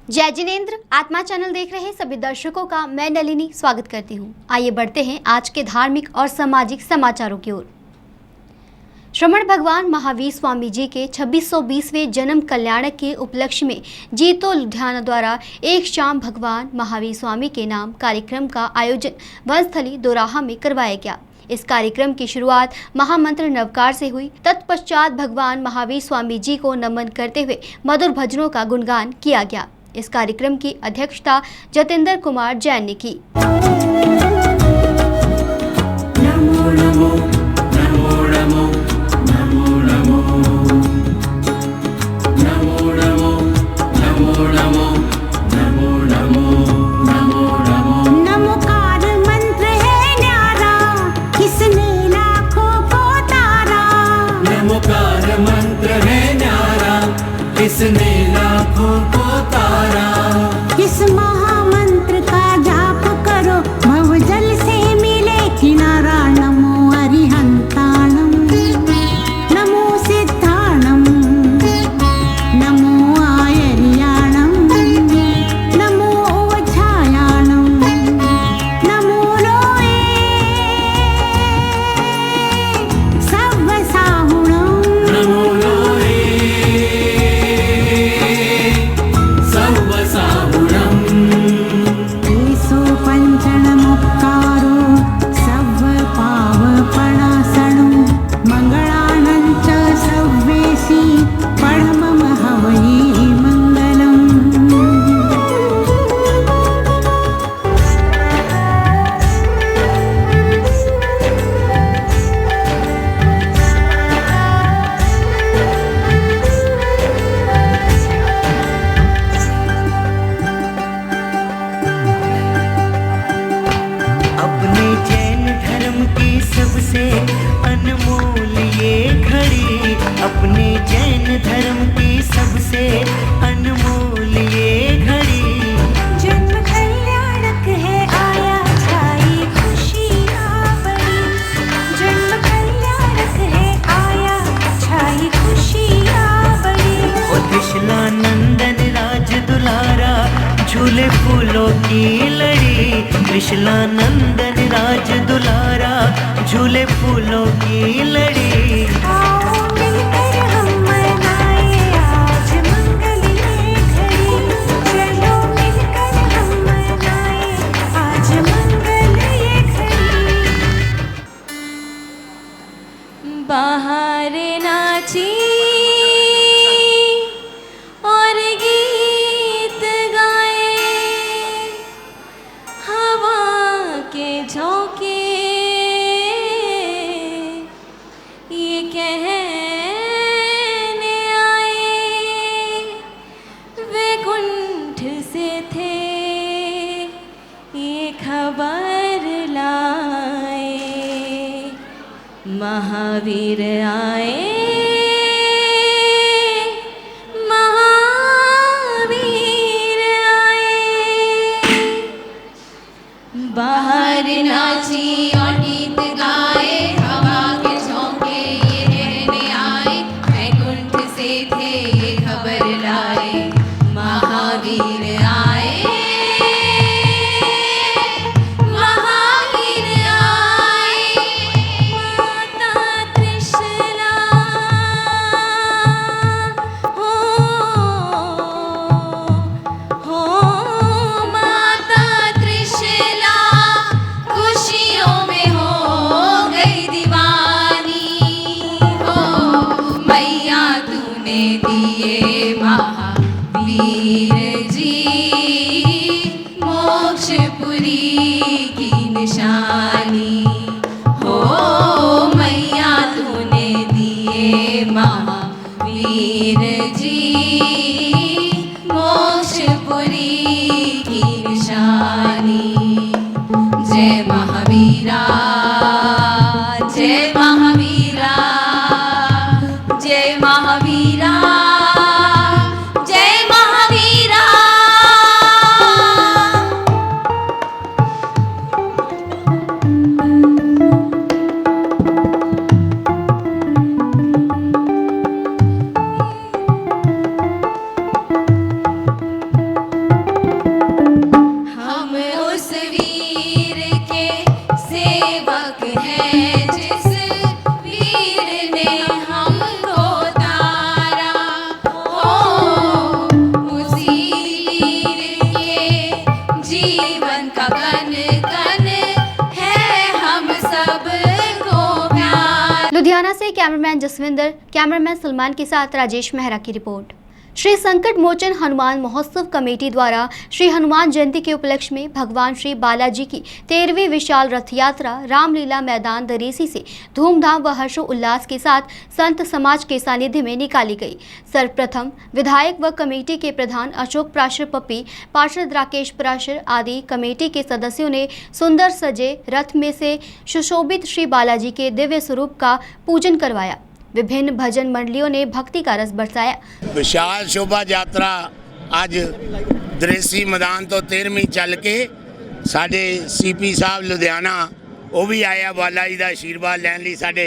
जय जिनेंद्र। आत्मा चैनल देख रहे सभी दर्शकों का मैं नलिनी स्वागत करती हूं। आइए बढ़ते हैं आज के धार्मिक और सामाजिक समाचारों की ओर। श्रमण भगवान महावीर स्वामी जी के 2620वें जन्म कल्याणक के उपलक्ष्य में जीतो लुधियाना द्वारा एक शाम भगवान महावीर स्वामी के नाम कार्यक्रम का आयोजन वनस्थली दोराहा में करवाया गया। इस कार्यक्रम की शुरुआत महामंत्र नवकार से हुई। तत्पश्चात भगवान महावीर स्वामी जी को नमन करते हुए मधुर भजनों का गुणगान किया गया। इस कार्यक्रम की अध्यक्षता जतेंद्र कुमार जैन ने की। नमो नमो नमो नमो नमो नमो नमो नमो नमो नमो नमो नमो नमो नमो। नमोकार मंत्र है न्यारा, किसने लाखों को तारा। नमोकार मंत्र है न्यारा, किसने लाखों को तारा। इस महामंत्र का जाप करो, भवजल से मिले किनारा। नमो अरिहंताणम, नमो सिद्धाणम, नमो आयर्याणम, नमो ओछायाणम, नमो लोए सव्वसाहुणम। नमो लोए सव्वसाहुणम्। एसो पञ्चणमुक्कारो सव्वपावपणासनो, मङ्गलानं च सव्वेसी परमं हवये मङ्गलम्। अपने जैन धर्म की सबसे अनमोल ये घड़ी। अपने जैन धर्म की सबसे अनमोल ये घड़ी। जन्म कल्याणक है आया, छाई खुशियाँ बड़ी। जन्म कल्याणक है आया, छाई खुशियाँ बड़ी। ओ त्रिशला नंदन राज दुलारा, झूले फूलों की लड़ी। त्रिशला नंदन राज दुलारा, झूले फूलों की लड़ी। आओ मिलकर हम मनाए आज मंगल ये घड़ी। चलो मिलकर हम मनाए आज मंगल ये घड़ी। बाहर नाची और गीत गाए, हवा के झोंके ये कहने आए, वैकुंठ से थे ये खबर लाए। महावीर आए, महावीर आए। बाहर नाची और गीत गाए, हवा के झोंके ये कहने आए, वैकुंठ से थे ये खबर लाए। महावीर आए, महावीर आए। माता त्रिशला हो माता त्रिशला, खुशियों में हो गई दीवानी। हो मैया तूने दिए महावीर जी, मोक्षपुरी की निशानी। हो मैया तूने दिए महावीर जी, मोक्षपुरी की निशानी। जय महावीरा, जय महावीरा, जय महावीरा, जय महावीरा। से कैमरामैन जसविंदर, कैमरामैन सलमान के साथ राजेश मेहरा की रिपोर्ट। श्री संकट मोचन हनुमान महोत्सव कमेटी द्वारा श्री हनुमान जयंती के उपलक्ष्य में भगवान श्री बालाजी की 13वीं विशाल रथ यात्रा रामलीला मैदान दरेसी से धूमधाम व हर्षोल्लास के साथ संत समाज के सानिध्य में निकाली गई। सर्वप्रथम विधायक व कमेटी के प्रधान अशोक प्राशर पप्पी, पार्षद राकेश प्राशर आदि कमेटी के सदस्यों ने सुंदर सजे रथ में से सुशोभित श्री बालाजी के दिव्य स्वरूप का पूजन करवाया। विभिन्न भजन मंडलियों ने भक्ति का रस बरसाया। विशाल शोभा यात्रा अज दरेसी मैदान तो 13वीं चल के साडे सीपी साहब लुधियाना वो भी आया बाला जी का आशीर्वाद लैन लई। साडे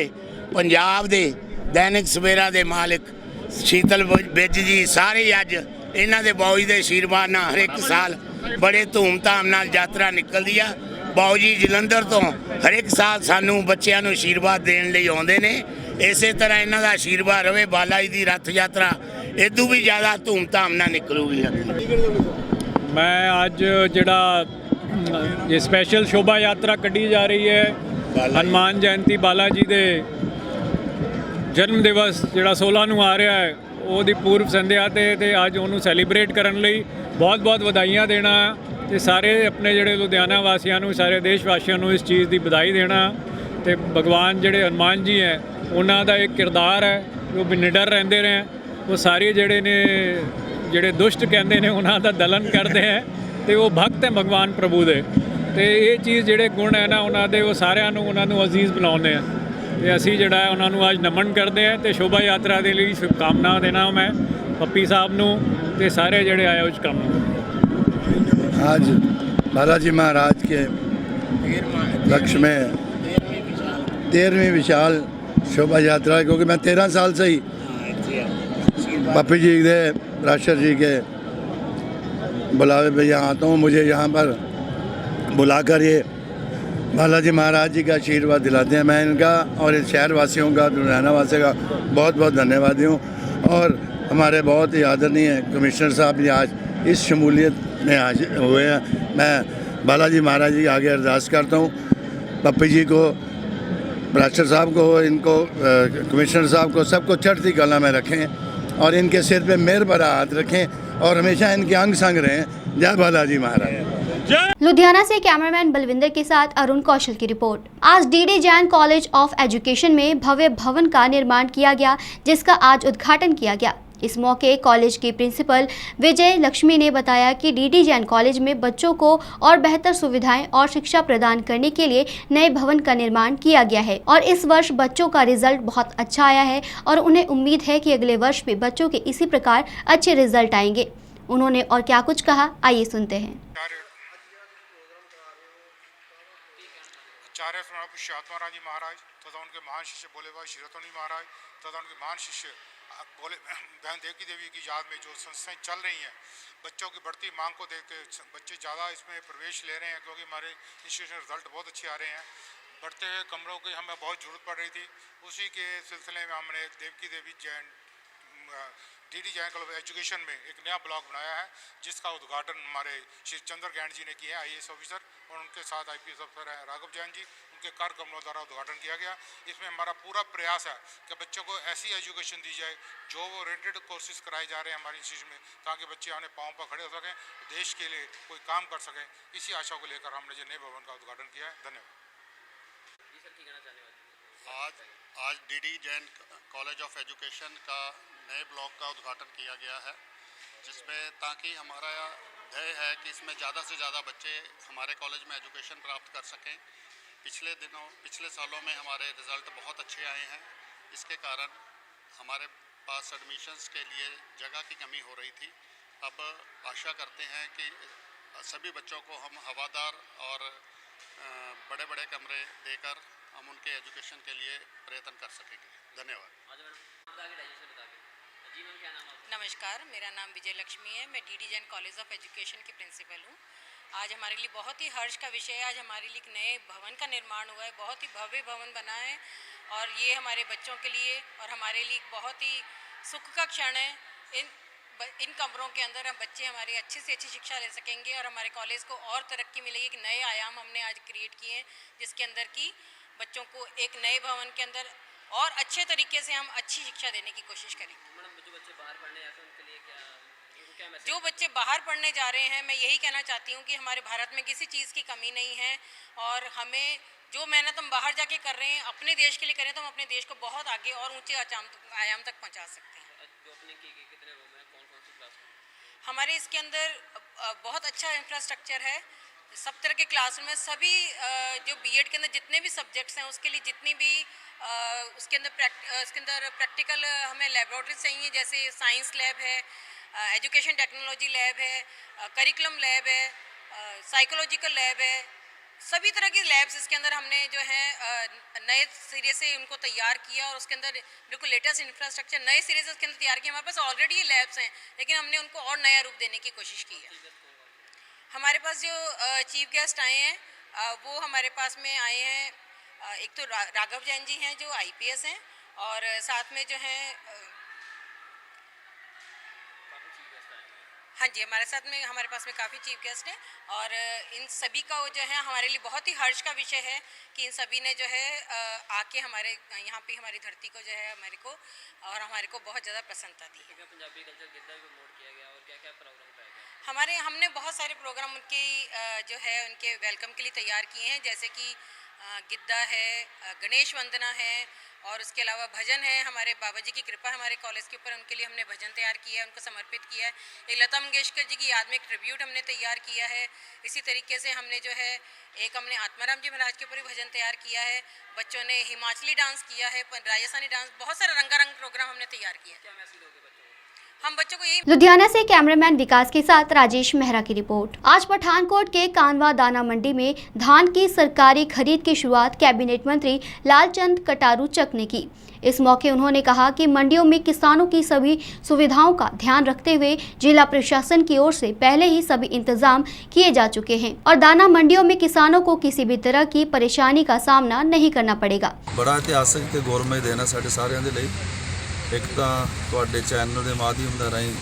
पंजाब दे दैनिक सवेरा दे मालिक शीतल बिज जी सारे अज इन्हां दे बाऊ जी दे आशीर्वाद नाल हर एक साल बड़े धूमधाम नाल यात्रा निकलदी आ। बाऊ जी जलंधर तो हर एक साल सानू बच्चों नूं आशीर्वाद देण लई आउंदे ने। इसे तरह इन्हां दा आशीर्वाद रहे। बाला जी की रथ यात्रा इदू भी ज़्यादा धूमधाम नाल निकलूगी। मैं अज जिहड़ा ये स्पैशल शोभा यात्रा कढ़ी जा रही है हनुमान जयंती बाला जी दे जन्म दिवस जिहड़ा 16 नूं आ रहा है ਉਹਦੀ पूर्व संध्या ते अज ਉਹਨੂੰ सैलीब्रेट करन लई बहुत बहुत ਵਧਾਈਆਂ देना ਤੇ ਸਾਰੇ अपने ਜਿਹੜੇ ਲੁਧਿਆਣਾ ਵਾਸੀਆਂ ਨੂੰ ਸਾਰੇ ਦੇਸ਼ ਵਾਸੀਆਂ ਨੂੰ ਇਸ ਚੀਜ਼ ਦੀ ਵਧਾਈ ਦੇਣਾ ਤੇ ਭਗਵਾਨ ਜਿਹੜੇ ਹਨੂਮਾਨ ਜੀ ਹੈ ਉਹਨਾਂ ਦਾ ਇੱਕ ਕਿਰਦਾਰ ਹੈ ਜੋ ਵੀ ਨਿਡਰ ਰਹਿੰਦੇ ਰਹੇ ਉਹ ਸਾਰੇ ਜਿਹੜੇ ਨੇ ਜਿਹੜੇ ਦੁਸ਼ਟ ਕਹਿੰਦੇ ਨੇ ਉਹਨਾਂ ਦਾ ਦਲਨ ਕਰਦੇ ਹੈ ਤੇ ਉਹ ਭਗਤ ਹੈ ਭਗਵਾਨ ਪ੍ਰਭੂ ਦੇ ਤੇ ਇਹ ਚੀਜ਼ ਜਿਹੜੇ ਗੁਣ ਹੈ ਨਾ ਉਹਨਾਂ ਦੇ ਉਹ ਸਾਰਿਆਂ ਨੂੰ ਉਹਨਾਂ ਨੂੰ ਅਜ਼ੀਜ਼ ਬਣਾਉਂਦੇ ਆ ਤੇ ਅਸੀਂ ਜਿਹੜਾ ਹੈ ਉਹਨਾਂ ਨੂੰ ਅੱਜ ਨਮਨ ਕਰਦੇ ਆ ਤੇ ਸ਼ੋਭਾ ਯਾਤਰਾ ਦੇ ਲਈ ਸ਼ੁਭਕਾਮਨਾ ਦੇਣਾ ਮੈਂ ਪੱਪੀ ਸਾਹਿਬ ਨੂੰ ਤੇ ਸਾਰੇ ਜਿਹੜੇ ਆयोजक ਨੂੰ। आज बालाजी महाराज के लक्ष्य में 13वीं विशाल शोभा यात्रा, क्योंकि मैं 13 साल से ही पप्पी जी के राशर जी के बुलावे पे यहाँ आता हूँ। मुझे यहाँ पर बुलाकर ये बालाजी महाराज जी का आशीर्वाद दिलाते हैं। मैं इनका और इस शहर वासियों का, लुधियाना वासियों का बहुत बहुत धन्यवादी हूँ। और हमारे बहुत ही आदरणीय कमिश्नर साहब भी आज इस शमूलियत में आज हुए हैं। मैं बालाजी महाराज जी के आगे अरदास करता हूँ, पप्पी जी को, प्राचार्य साहब को, इनको कमिश्नर साहब को, सबको चढ़ती कला में रखें और इनके सिर पे मेहर भरा हाथ रखें और हमेशा इनके अंग संग रहें। जय बालाजी महाराज। लुधियाना से कैमरामैन बलविंदर के साथ अरुण कौशल की रिपोर्ट। आज DD Jain college of education में भव्य भवन का निर्माण किया गया, जिसका आज उद्घाटन किया गया। इस मौके कॉलेज की प्रिंसिपल विजय लक्ष्मी ने बताया कि डीडी जैन कॉलेज में बच्चों को और बेहतर सुविधाएं और शिक्षा प्रदान करने के लिए नए भवन का निर्माण किया गया है और इस वर्ष बच्चों का रिजल्ट बहुत अच्छा आया है और उन्हें उम्मीद है कि अगले वर्ष भी बच्चों के इसी प्रकार अच्छे रिजल्ट आएंगे। उन्होंने और क्या कुछ कहा, आइए सुनते हैं। आचार्य श्री जी महाराज तथा उनके महान शिष्य भोले बाबा श्रीरतनी महाराज तथा उनके महान शिष्य भोले बहन देवकी देवी की याद में जो संस्थाएं चल रही हैं, बच्चों की बढ़ती मांग को देखते बच्चे ज़्यादा इसमें प्रवेश ले रहे हैं, क्योंकि हमारे इंस्टीट्यूशन रिजल्ट बहुत अच्छे आ रहे हैं। बढ़ते हुए कमरों की हमें बहुत ज़रूरत पड़ रही थी। उसी के सिलसिले में हमने Devki Devi Jain DD Jain college education में एक नया ब्लॉक बनाया है, जिसका उद्घाटन हमारे श्री चंद्र गैंड जी ने किया है, IAS ऑफिसर, और उनके साथ IPS ऑफिसर हैं राघव जैन जी। उनके कार्यक्रमों द्वारा उद्घाटन किया गया। इसमें हमारा पूरा प्रयास है कि बच्चों को ऐसी एजुकेशन दी जाए, जो वो रेटेड कोर्सेज कराए जा रहे हैं हमारे इंस्टीट्यूट में, ताकि बच्चे अपने पाँव पर खड़े हो सकें, देश के लिए कोई काम कर सकें। इसी आशा को लेकर हमने जो नए भवन का उद्घाटन किया है। धन्यवाद। आज DD Jain college of education का नए ब्लॉक का उद्घाटन किया गया है, जिसमें ताकि हमारा ध्येय है कि इसमें ज़्यादा से ज़्यादा बच्चे हमारे कॉलेज में एजुकेशन प्राप्त कर सकें। पिछले सालों में हमारे रिज़ल्ट बहुत अच्छे आए हैं। इसके कारण हमारे पास एडमिशन्स के लिए जगह की कमी हो रही थी। अब आशा करते हैं कि सभी बच्चों को हम हवादार और बड़े बड़े कमरे देकर हम उनके एजुकेशन के लिए प्रयत्न कर सकेंगे। धन्यवाद। नमस्कार, मेरा नाम विजय लक्ष्मी है। मैं DD Jain college of education की प्रिंसिपल हूँ। आज हमारे लिए बहुत ही हर्ष का विषय है। आज हमारे लिए एक नए भवन का निर्माण हुआ है, बहुत ही भव्य भवन बना है और ये हमारे बच्चों के लिए और हमारे लिए बहुत ही सुख का क्षण है। इन कमरों के अंदर हम बच्चे हमारी अच्छी से अच्छी शिक्षा ले सकेंगे और हमारे कॉलेज को और तरक्की मिलेगी। एक नए आयाम हमने आज क्रिएट किए हैं, जिसके अंदर की बच्चों को एक नए भवन के अंदर और अच्छे तरीके से हम अच्छी शिक्षा देने की कोशिश करेंगे। जो बच्चे बाहर पढ़ने जा रहे हैं, मैं यही कहना चाहती हूँ कि हमारे भारत में किसी चीज़ की कमी नहीं है और हमें जो मेहनत हम बाहर जाके कर रहे हैं अपने देश के लिए करें तो हम अपने देश को बहुत आगे और ऊंचे आयाम तक पहुँचा सकते हैं। हमारे इसके अंदर बहुत अच्छा इंफ्रास्ट्रक्चर है, सब तरह के क्लासरूम में सभी जो बीएड के अंदर जितने भी सब्जेक्ट्स हैं उसके लिए जितनी भी उसके अंदर प्रैक्टिकल हमें लेबोरेटरी चाहिए, जैसे साइंस लैब है, एजुकेशन टेक्नोलॉजी लैब है, करिकुलम लैब है, साइकोलॉजिकल लैब है, सभी तरह की लैब्स इसके अंदर हमने जो है नए सिरे से उनको तैयार किया और उसके अंदर बिल्कुल लेटेस्ट इंफ्रास्ट्रक्चर नए सिरे से उसके अंदर तैयार किया। हमारे पास ऑलरेडी ये लैब्स हैं लेकिन हमने उनको और नया रूप देने की कोशिश की है। हमारे पास जो चीफ गेस्ट आए हैं वो हमारे पास में आए हैं, एक तो राघव जैन जी हैं जो आईपीएस हैं और साथ में जो हैं हाँ जी, हमारे पास में काफ़ी चीफ गेस्ट हैं और इन सभी का जो है हमारे लिए बहुत ही हर्ष का विषय है कि इन सभी ने जो है आके हमारे यहाँ पे हमारी धरती को जो है हमारे को और हमारे को बहुत ज़्यादा प्रसन्नता दी है। पंजाबी कल्चर गिद्धा भी प्रमोट किया गया और क्या क्या प्रोग्राम कराया गया? हमने बहुत सारे प्रोग्राम उनके जो है उनके वेलकम के लिए तैयार किए हैं, जैसे कि गिद्धा है, गणेश वंदना है और उसके अलावा भजन है। हमारे बाबा जी की कृपा हमारे कॉलेज के ऊपर, उनके लिए हमने भजन तैयार किया है, उनको समर्पित किया है। एक लता मंगेशकर जी की याद में एक ट्रिब्यूट हमने तैयार किया है। इसी तरीके से हमने जो है हमने आत्माराम जी महाराज के ऊपर भी भजन तैयार किया है। बच्चों ने हिमाचली डांस किया है, राजस्थानी डांस, बहुत सारा रंगारंग प्रोग्राम हमने तैयार किया है। क्या मैसेज दोगे बच्चों को? हम बच्चों को यही। लुधियाना से कैमरामैन विकास के साथ राजेश मेहरा की रिपोर्ट। आज पठानकोट के कानवा दाना मंडी में धान की सरकारी खरीद की शुरुआत कैबिनेट मंत्री लालचंद कटारू चक ने की। इस मौके उन्होंने कहा कि मंडियों में किसानों की सभी सुविधाओं का ध्यान रखते हुए जिला प्रशासन की ओर से पहले ही सभी इंतजाम किए जा चुके हैं और दाना मंडियों में किसानों को किसी भी तरह की परेशानी का सामना नहीं करना पड़ेगा। बड़ा इतिहासक ते गौरवमय दिन है साडे सारिਆਂ ਦੇ ਲਈ। एक तो ਤੁਹਾਡੇ चैनल के माध्यम ਦੇ ਰਾਹੀਂ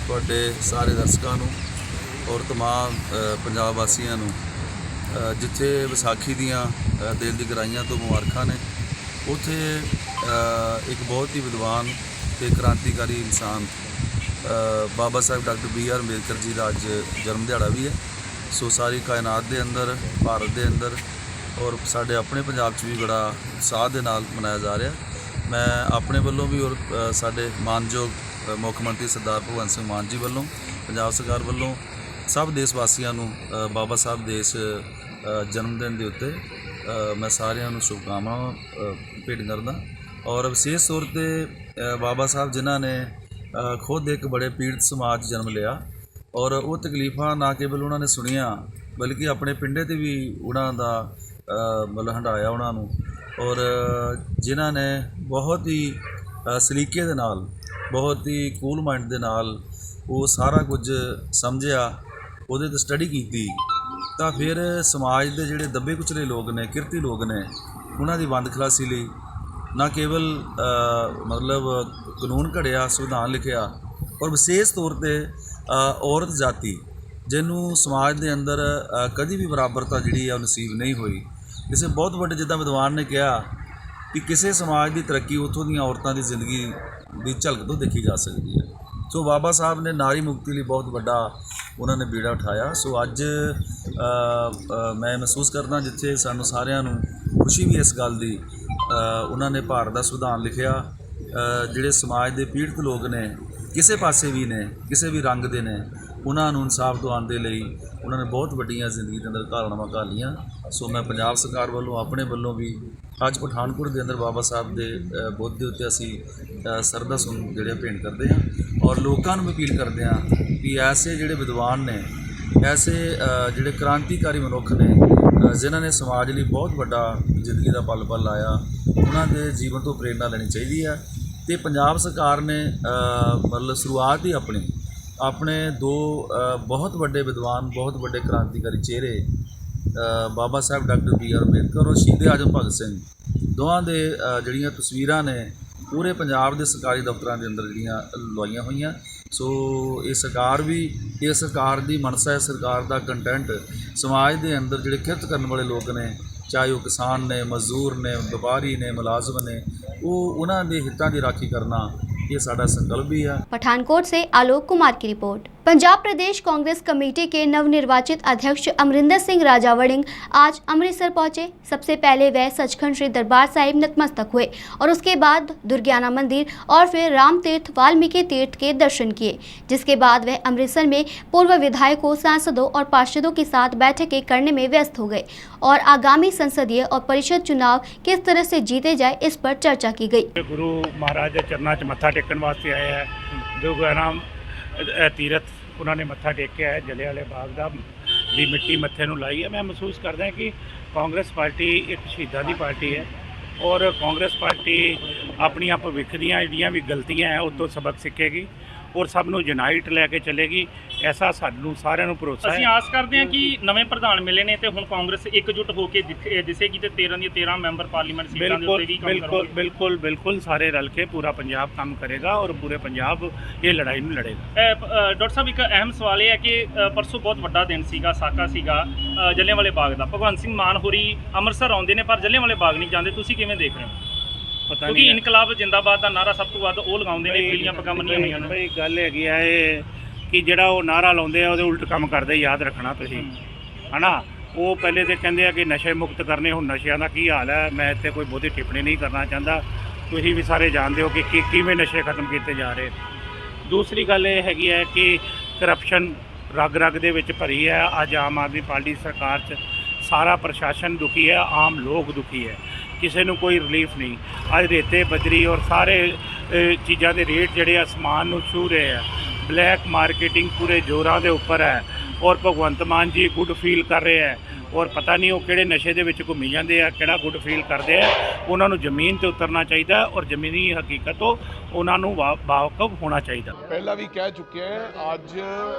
ਤੁਹਾਡੇ ਸਾਰੇ ਦਰਸ਼ਕਾਂ ਨੂੰ और तमाम ਪੰਜਾਬ ਵਾਸੀਆਂ ਨੂੰ ਜਿੱਥੇ ਵਿਸਾਖੀ ਦੀਆਂ ਦਿਲ ਦੀ ਗਹਿਰਾਈਆਂ ਤੋਂ ਮੁਬਾਰਕਾਂ ਨੇ, ਉੱਥੇ ਇੱਕ ਬਹੁਤ ਹੀ ਵਿਦਵਾਨ ਤੇ ਕ੍ਰਾਂਤੀਕਾਰੀ ਇਨਸਾਨ ਬਾਬਾ ਸਾਹਿਬ ਡਾਕਟਰ BR ਅੰਬੇਦਕਰ ਜੀ ਦਾ ਅੱਜ ਜਨਮ ਦਿਹਾੜਾ ਵੀ ਹੈ। ਸੋ ਸਾਰੀ ਕਾਇਨਾਤ ਦੇ ਅੰਦਰ, ਭਾਰਤ ਦੇ ਅੰਦਰ ਔਰ ਸਾਡੇ ਆਪਣੇ ਪੰਜਾਬ 'ਚ ਵੀ ਬੜਾ ਉਤਸ਼ਾਹ ਦੇ ਨਾਲ ਮਨਾਇਆ ਜਾ ਰਿਹਾ। ਮੈਂ ਆਪਣੇ ਵੱਲੋਂ ਵੀ ਔਰ ਸਾਡੇ ਮਾਨਯੋਗ ਮੁੱਖ ਮੰਤਰੀ ਸਰਦਾਰ ਭਗਵੰਤ ਸਿੰਘ ਮਾਨ ਜੀ ਵੱਲੋਂ, ਪੰਜਾਬ ਸਰਕਾਰ ਵੱਲੋਂ ਸਭ ਦੇਸ਼ ਵਾਸੀਆਂ ਨੂੰ ਬਾਬਾ ਸਾਹਿਬ ਦੇ ਇਸ ਜਨਮ ਦਿਨ ਦੇ ਉੱਤੇ ਮੈਂ ਸਾਰਿਆਂ ਨੂੰ ਸ਼ੁਭਕਾਮਨਾਵਾਂ ਭੇਟ ਕਰਦਾ। ਔਰ ਵਿਸ਼ੇਸ਼ ਤੌਰ 'ਤੇ ਬਾਬਾ ਸਾਹਿਬ ਜਿਨ੍ਹਾਂ ਨੇ ਖੁਦ ਇੱਕ ਬੜੇ ਪੀੜਤ ਸਮਾਜ ਜਨਮ ਲਿਆ ਔਰ ਉਹ ਤਕਲੀਫਾਂ ਨਾ ਕੇਵਲ ਉਹਨਾਂ ਨੇ ਸੁਣੀਆਂ ਬਲਕਿ ਆਪਣੇ ਪਿੰਡੇ 'ਤੇ ਵੀ ਉਹਨਾਂ ਦਾ ਮਤਲਬ ਹੰਢਾਇਆ ਉਹਨਾਂ ਨੂੰ, ਔਰ ਜਿਨ੍ਹਾਂ ਨੇ ਬਹੁਤ ਹੀ ਸਲੀਕੇ ਦੇ ਨਾਲ, ਬਹੁਤ ਹੀ ਕੂਲ ਮਾਈਂਡ ਦੇ ਨਾਲ ਉਹ ਸਾਰਾ ਕੁਝ ਸਮਝਿਆ, ਉਹਦੇ 'ਤੇ ਸਟੱਡੀ ਕੀਤੀ, ਤਾਂ ਫਿਰ ਸਮਾਜ ਦੇ ਜਿਹੜੇ ਦੱਬੇ ਕੁਚਲੇ ਲੋਕ ਨੇ, ਕਿਰਤੀ ਲੋਕ ਨੇ, ਉਹਨਾਂ ਦੀ ਬੰਦ ਖਲਾਸੀ ਲਈ ਨਾ ਕੇਵਲ ਮਤਲਬ ਕਾਨੂੰਨ ਘੜਿਆ, ਸੰਵਿਧਾਨ ਲਿਖਿਆ ਔਰ ਵਿਸ਼ੇਸ਼ ਤੌਰ 'ਤੇ ਔਰਤ ਜਾਤੀ ਜਿਹਨੂੰ ਸਮਾਜ ਦੇ ਅੰਦਰ ਕਦੀ ਵੀ ਬਰਾਬਰਤਾ ਜਿਹੜੀ ਆ ਨਸੀਬ ਨਹੀਂ ਹੋਈ। ਕਿਸੇ ਬਹੁਤ ਵੱਡੇ ਜਿੱਦਾਂ ਵਿਦਵਾਨ ਨੇ ਕਿਹਾ ਕਿ ਕਿਸੇ ਸਮਾਜ ਦੀ ਤਰੱਕੀ ਉੱਥੋਂ ਦੀਆਂ ਔਰਤਾਂ ਦੀ ਜ਼ਿੰਦਗੀ ਦੀ ਝਲਕ ਤੋਂ ਦੇਖੀ ਜਾ ਸਕਦੀ ਹੈ। ਸੋ ਬਾਬਾ ਸਾਹਿਬ ਨੇ ਨਾਰੀ ਮੁਕਤੀ ਲਈ ਬਹੁਤ ਵੱਡਾ ਉਹਨਾਂ ਨੇ ਬੀੜਾ ਉਠਾਇਆ। ਸੋ ਅੱਜ ਮੈਂ ਮਹਿਸੂਸ ਕਰਦਾ ਜਿੱਥੇ ਸਾਨੂੰ ਸਾਰਿਆਂ ਨੂੰ ਖੁਸ਼ੀ ਵੀ ਇਸ ਗੱਲ ਦੀ, ਉਹਨਾਂ ਨੇ ਭਾਰਤ ਦਾ ਸੰਵਿਧਾਨ ਲਿਖਿਆ। ਜਿਹੜੇ ਸਮਾਜ ਦੇ ਪੀੜਤ ਲੋਕ ਨੇ, ਕਿਸੇ ਪਾਸੇ ਵੀ ਨੇ, ਕਿਸੇ ਵੀ ਰੰਗ ਦੇ ਨੇ, ਉਹਨਾਂ ਨੂੰ ਇਨਸਾਫ ਦਿਵਾਉਣ ਦੇ ਲਈ ਉਹਨਾਂ ਨੇ ਬਹੁਤ ਵੱਡੀਆਂ ਜ਼ਿੰਦਗੀ ਦੇ ਅੰਦਰ ਘਾਲਣਾਵਾਂ ਘਾਲੀਆਂ। ਸੋ ਮੈਂ ਪੰਜਾਬ ਸਰਕਾਰ ਵੱਲੋਂ, ਆਪਣੇ ਵੱਲੋਂ ਵੀ ਅੱਜ ਪਠਾਨਕੋਟ ਦੇ ਅੰਦਰ ਬਾਬਾ ਸਾਹਿਬ ਦੇ ਬੁੱਤ ਦੇ ਉੱਤੇ ਅਸੀਂ ਸਰਦਾ ਸੁਣ ਜਿਹੜੇ ਭੇਂਟ ਕਰਦੇ ਹਾਂ ਔਰ ਲੋਕਾਂ ਨੂੰ ਅਪੀਲ ਕਰਦੇ ਹਾਂ ਕਿ ਐਸੇ ਜਿਹੜੇ ਵਿਦਵਾਨ ਨੇ, ਐਸੇ ਜਿਹੜੇ ਕ੍ਰਾਂਤੀਕਾਰੀ ਮਨੁੱਖ ਨੇ ਜਿਨ੍ਹਾਂ ਨੇ ਸਮਾਜ ਲਈ ਬਹੁਤ ਵੱਡਾ ਜ਼ਿੰਦਗੀ ਦਾ ਪਲ ਲਾਇਆ, ਉਹਨਾਂ ਦੇ ਜੀਵਨ ਤੋਂ ਪ੍ਰੇਰਨਾ ਲੈਣੀ ਚਾਹੀਦੀ ਹੈ। ਅਤੇ ਪੰਜਾਬ ਸਰਕਾਰ ਨੇ ਮਤਲਬ ਸ਼ੁਰੂਆਤ ਹੀ ਆਪਣੇ ਦੋ ਬਹੁਤ ਵੱਡੇ ਵਿਦਵਾਨ, ਬਹੁਤ ਵੱਡੇ ਕ੍ਰਾਂਤੀਕਾਰੀ ਚਿਹਰੇ ਬਾਬਾ ਸਾਹਿਬ ਡਾਕਟਰ BR ਅੰਬੇਦਕਰ ਔਰ ਸ਼ਹੀਦ ਆਜ਼ਮ ਭਗਤ ਸਿੰਘ, ਦੋਵਾਂ ਦੇ ਜਿਹੜੀਆਂ ਤਸਵੀਰਾਂ ਨੇ ਪੂਰੇ ਪੰਜਾਬ ਦੇ ਸਰਕਾਰੀ ਦਫ਼ਤਰਾਂ ਦੇ ਅੰਦਰ ਜਿਹੜੀਆਂ ਲਵਾਈਆਂ ਹੋਈਆਂ। ਸੋ ਇਹ ਸਰਕਾਰ ਵੀ, ਇਹ ਸਰਕਾਰ ਦੀ ਮਨਸਾ ਹੈ, ਸਰਕਾਰ ਦਾ ਕੰਟੈਂਟ ਸਮਾਜ ਦੇ ਅੰਦਰ ਜਿਹੜੇ ਕਿਰਤ ਕਰਨ ਵਾਲੇ ਲੋਕ ਨੇ ਚਾਹੇ ਉਹ ਕਿਸਾਨ ਨੇ, ਮਜ਼ਦੂਰ ਨੇ, ਵਪਾਰੀ ਨੇ, ਮੁਲਾਜ਼ਮ ਨੇ, ਉਹ ਉਹਨਾਂ ਦੇ ਹਿੱਤਾਂ ਦੀ ਰਾਖੀ ਕਰਨਾ ये साडा संकल्प भी है। पठानकोट से आलोक कुमार की रिपोर्ट। पंजाब प्रदेश कांग्रेस कमेटी के नवनिर्वाचित अध्यक्ष अमरिंदर सिंह राजा वड़िंग आज अमृतसर पहुंचे। सबसे पहले वह सचखंड श्री दरबार साहिब नतमस्तक हुए और उसके बाद दुर्गियाना मंदिर और फिर राम तीर्थ वाल्मीकि तीर्थ के दर्शन किए, जिसके बाद वह अमृतसर में पूर्व विधायकों, सांसदों और पार्षदों के साथ बैठकें करने में व्यस्त हो गए और आगामी संसदीय और परिषद चुनाव किस तरह से जीते जाए इस पर चर्चा की गई। गुरु महाराज के चरणों च मत्था टेकन वास्ते आए हैं। दुर्गियाना तीरथ उन्होंने मत्था टेकिया है, जलियांवाले बाग दा दी मिट्टी मत्थे नूं लाई है। मैं महसूस करदा कि कांग्रेस पार्टी एक शहीदां दी पार्टी है और कांग्रेस पार्टी अपनियां भविख दीयां जिहड़ियां भी गलतियां है उस तों सबक सिक्खेगी और सब नूं यूनाइट लैके चलेगी। ऐसा सानूं सारिਆਂ ਨੂੰ ਭਰੋਸਾ ਅਸੀਂ है। ਆਸ ਕਰਦੇ ਹਾਂ ਕਿ ਨਵੇਂ ਪ੍ਰਧਾਨ ਮਿਲੇ ਨੇ ਤੇ ਹੁਣ ਕਾਂਗਰਸ ਇਕਜੁੱਟ ਹੋ ਕੇ ਦਿਸੇਗੀ ਤੇ 13 ਦੀਆਂ 13 ਮੈਂਬਰ ਪਾਰਲੀਮੈਂਟ ਸੀਟਾਂ ਦੇ ਉੱਤੇ ਵੀ ਕੰਮ ਕਰਨਗੇ। बिल्कुल सारे रल के पूरा पंजाब काम करेगा और पूरे पंजाब ये लड़ाई में लड़ेगा। ਡਾਕਟਰ ਸਾਹਿਬ ਇੱਕ ਅਹਿਮ ਸਵਾਲ ਇਹ ਹੈ ਕਿ ਪਰਸੋਂ ਬਹੁਤ ਵੱਡਾ ਦਿਨ ਸੀਗਾ, ਸਾਕਾ ਸੀਗਾ ਜਲਿਆਂਵਾਲੇ ਬਾਗ ਦਾ। ਭਗਵੰਤ ਸਿੰਘ ਮਾਨ ਹੋਰੀ ਅੰਮ੍ਰਿਤਸਰ ਆਉਂਦੇ ਨੇ ਪਰ ਜਲਿਆਂਵਾਲੇ ਬਾਗ ਨਹੀਂ ਜਾਂਦੇ, ਤੁਸੀਂ ਕਿਵੇਂ ਦੇਖ ਰਹੇ ਹੋ? पता ਕਿਉਂਕਿ नहीं ਇਨਕਲਾਬ ਜਿੰਦਾਬਾਦ ਦਾ ਨਾਰਾ ਸਭ ਤੋਂ ਵੱਧ ਉਹ ਲਗਾਉਂਦੇ ਨੇ, ਪੀਲੀਆਂ ਪੱਗਾਂ ਬੰਨੀਆਂ ਹੋਈਆਂ ਨੇ। ਬਈ ਗੱਲ ਹੈਗੀ ਆ ਇਹ ਕਿ ਜਿਹੜਾ ਉਹ ਨਾਰਾ ਲਾਉਂਦੇ ਆ ਉਹਦੇ ਉਲਟ ਕੰਮ ਕਰਦੇ, ਯਾਦ ਰੱਖਣਾ ਤੁਸੀਂ, ਹਨਾ। ਉਹ ਪਹਿਲੇ ਤੇ ਕਹਿੰਦੇ ਆ ਕਿ ਨਸ਼ੇ ਮੁਕਤ ਕਰਨੇ, ਹੁਣ ਨਸ਼ਿਆਂ ਦਾ ਕੀ ਹਾਲ ਹੈ ਮੈਂ ਇੱਥੇ ਕੋਈ ਬਹੁਤੀ ਟਿੱਪਣੀ ਨਹੀਂ ਕਰਨਾ ਚਾਹੁੰਦਾ। ਤੁਸੀਂ ਵੀ ਸਾਰੇ ਜਾਣਦੇ ਹੋ ਕਿ ਕਿਵੇਂ ਨਸ਼ੇ ਖਤਮ ਕੀਤੇ ਜਾ ਰਹੇ। ਦੂਸਰੀ ਗੱਲ ਇਹ ਹੈਗੀ ਹੈ ਕਿ ਕਰਪਸ਼ਨ ਰਗ ਰਗ ਦੇ ਵਿੱਚ ਭਰੀ ਹੈ। ਅੱਜ ਆਮ ਆਦਮੀ ਪਾਰਟੀ ਸਰਕਾਰ 'ਚ ਸਾਰਾ ਪ੍ਰਸ਼ਾਸਨ ਦੁਖੀ ਹੈ, ਆਮ ਲੋਕ ਦੁਖੀ ਹੈ, ਕਿਸੇ ਨੂੰ ਕੋਈ ਰਿਲੀਫ ਨਹੀਂ। ਅੱਜ ਰੇਤੇ ਬਜਰੀ ਔਰ ਸਾਰੇ ਚੀਜ਼ਾਂ ਦੇ ਰੇਟ ਜਿਹੜੇ ਅਸਮਾਨ ਨੂੰ ਛੂ ਰਹੇ ਆ। ਬਲੈਕ ਮਾਰਕੀਟਿੰਗ ਪੂਰੇ ਜ਼ੋਰਾਂ ਦੇ ਉੱਪਰ ਹੈ ਔਰ ਭਗਵੰਤ ਮਾਨ ਜੀ ਗੁੱਡ ਫੀਲ ਕਰ ਰਹੇ ਹੈ ਔਰ ਪਤਾ ਨਹੀਂ ਉਹ ਕਿਹੜੇ ਨਸ਼ੇ ਦੇ ਵਿੱਚ ਘੁੰਮੀ ਜਾਂਦੇ ਆ, ਕਿਹੜਾ ਗੁੱਡ ਫੀਲ ਕਰਦੇ ਆ। ਉਹਨਾਂ ਨੂੰ ਜ਼ਮੀਨ ਤੇ ਉਤਰਨਾ ਚਾਹੀਦਾ ਔਰ ਜ਼ਮੀਨੀ ਹਕੀਕਤ ਤੋਂ ਉਹਨਾਂ ਨੂੰ ਵਾਕਫ ਹੋਣਾ ਚਾਹੀਦਾ। ਪਹਿਲਾਂ ਵੀ ਕਹਿ ਚੁੱਕੇ ਹਾਂ, ਅੱਜ